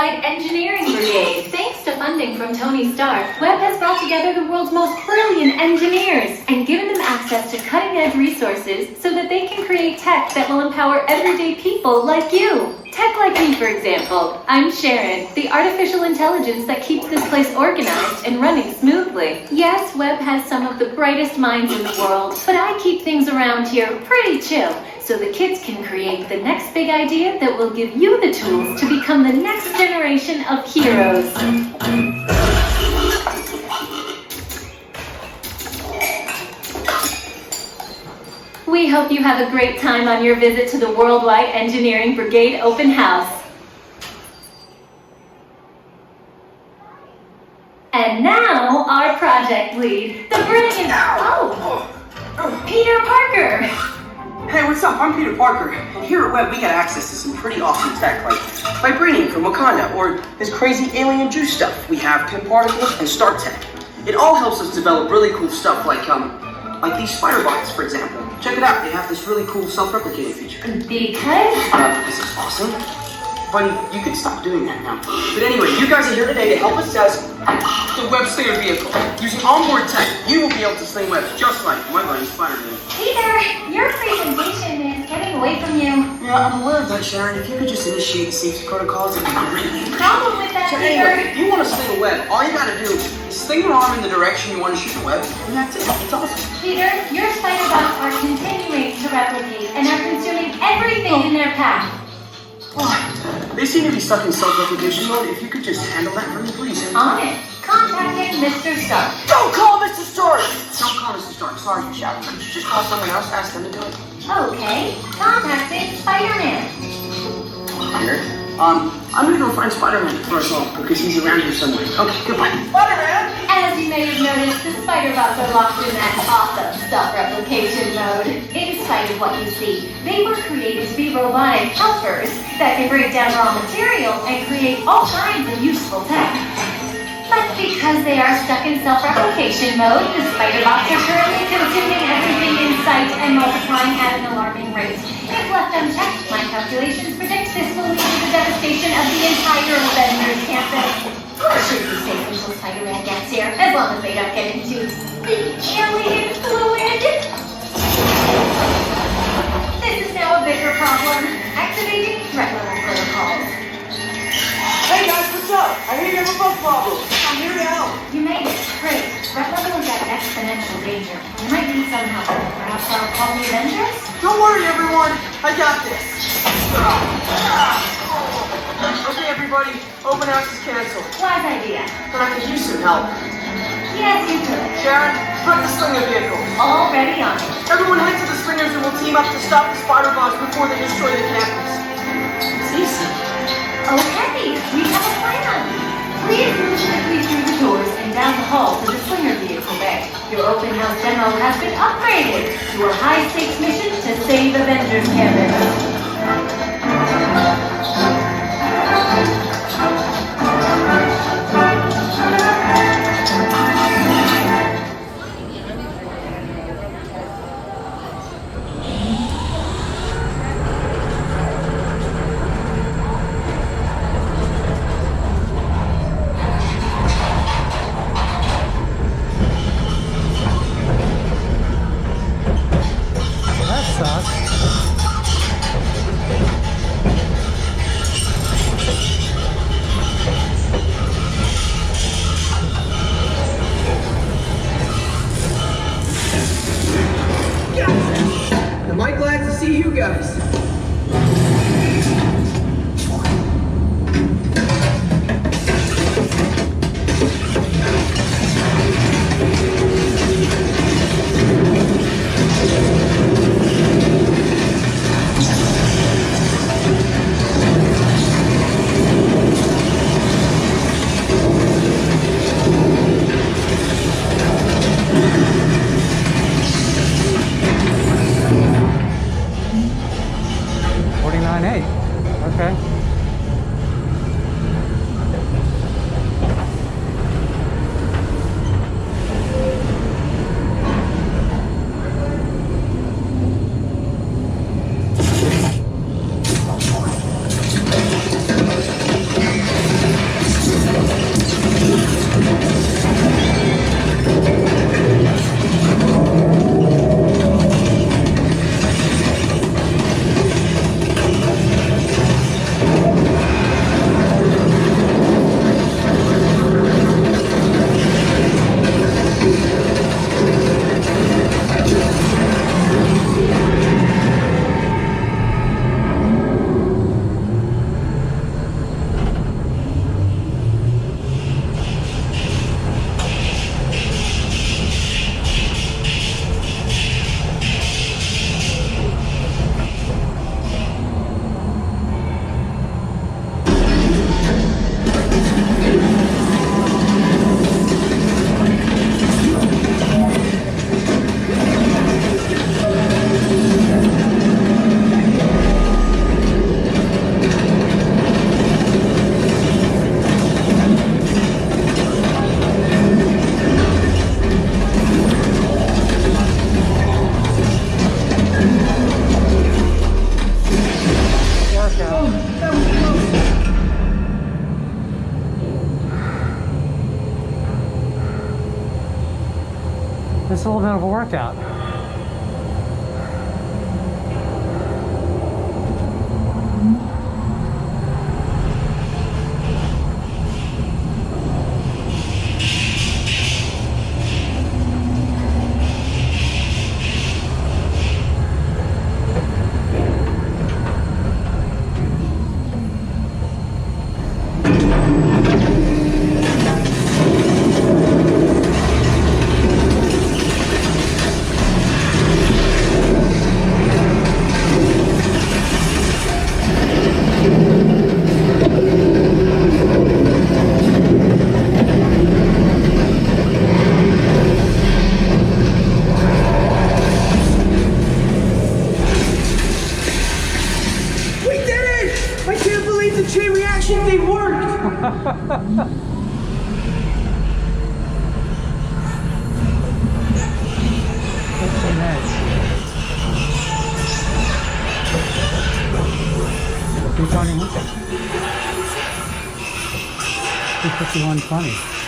Worldwide Engineering Brigade. Thanks to funding from Tony Stark, Webb has brought together the world's most brilliant engineers and given them access to cutting-edge resources so that they can create tech that will empower everyday people like you. Tech like me, for example. I'm Sharon, the artificial intelligence that keeps this place organized and running smoothly. Yes, Webb has some of the brightest minds in the world, but I keep things around here pretty chill, so the kids can create the next big idea that will give you the tools to become the next generation of heroes. We hope you have a great time on your visit to the Worldwide Engineering Brigade Open House. And now, our project lead, the brilliant... Peter Parker! Hey, what's up? I'm Peter Parker. And here at Webb, we got access to some pretty awesome tech, like vibranium from Wakanda, or this crazy alien juice stuff. We have pin particles and star tech. It all helps us develop really cool stuff like these spider bots, for example. Check it out. They have this really cool self-replicating feature. Because? This is awesome. Buddy, you can stop doing that now. But anyway, you guys are here today to help us test the Web Slinger vehicle. Using onboard tech, you will be able to sling webs just like my buddy Spider-Man. Peter, your presentation is getting away from you. Yeah, I'm aware of that, Sharon. If you could just initiate the safety protocols, it'd be great. Problem with that, So Peter? anyway, if you want to sling a web, all you gotta do is sling your arm in the direction you want to shoot the web, and that's it. It's awesome. Peter, your spider bots are continuing to replicate and are consuming everything in their path. They seem to be stuck in self-replication mode. If you could just handle that for me, please. On it. Contacting Mr. Stark. Don't call Mr. Stark! Don't call Mr. Stark. Sorry for shouting. Could you just call someone else? Ask them to do it. Okay. Contacting Spider-Man. Here. I'm gonna go find Spider-Man first of all, because he's around here somewhere. Okay, goodbye. Spider-Man! As you may have noticed, the spider bots are locked in that awesome self-replication mode. In spite of what you see, they were created to be robotic helpers that can break down raw material and create all kinds of useful tech. But because they are stuck in self-replication mode, the spider bots are currently consuming everything in sight and multiplying at an alarming rate. If left unchecked, my calculations predict this will lead to the devastation of the entire Avengers campus. Or should be safe until Spider-Man gets here, as long as they don't get into the alien fluid. This is now a bigger problem. Activating threat level protocols. Hey guys, what's up? I hear you have a bug problem. I'm here now. You made it. Great. Threat level is at exponential danger. You might need some help. Perhaps I'll call the Avengers? Don't worry, everyone. I got this. Okay, everybody. Open house is canceled. Wise idea. But I could use some help. Yes, you could. Sharon, put the Slinger vehicle. Already on it. Everyone head to the Slingers and we'll team up to stop the spider bots before they destroy the campus. It's easy. Okay, we have a plan. Please move quickly through the doors and down the hall to the Slinger vehicle bay. Your open house demo has been upgraded to a high-stakes mission to save Avengers campus. Just a little bit of a workout. $2.20. $2.51.20.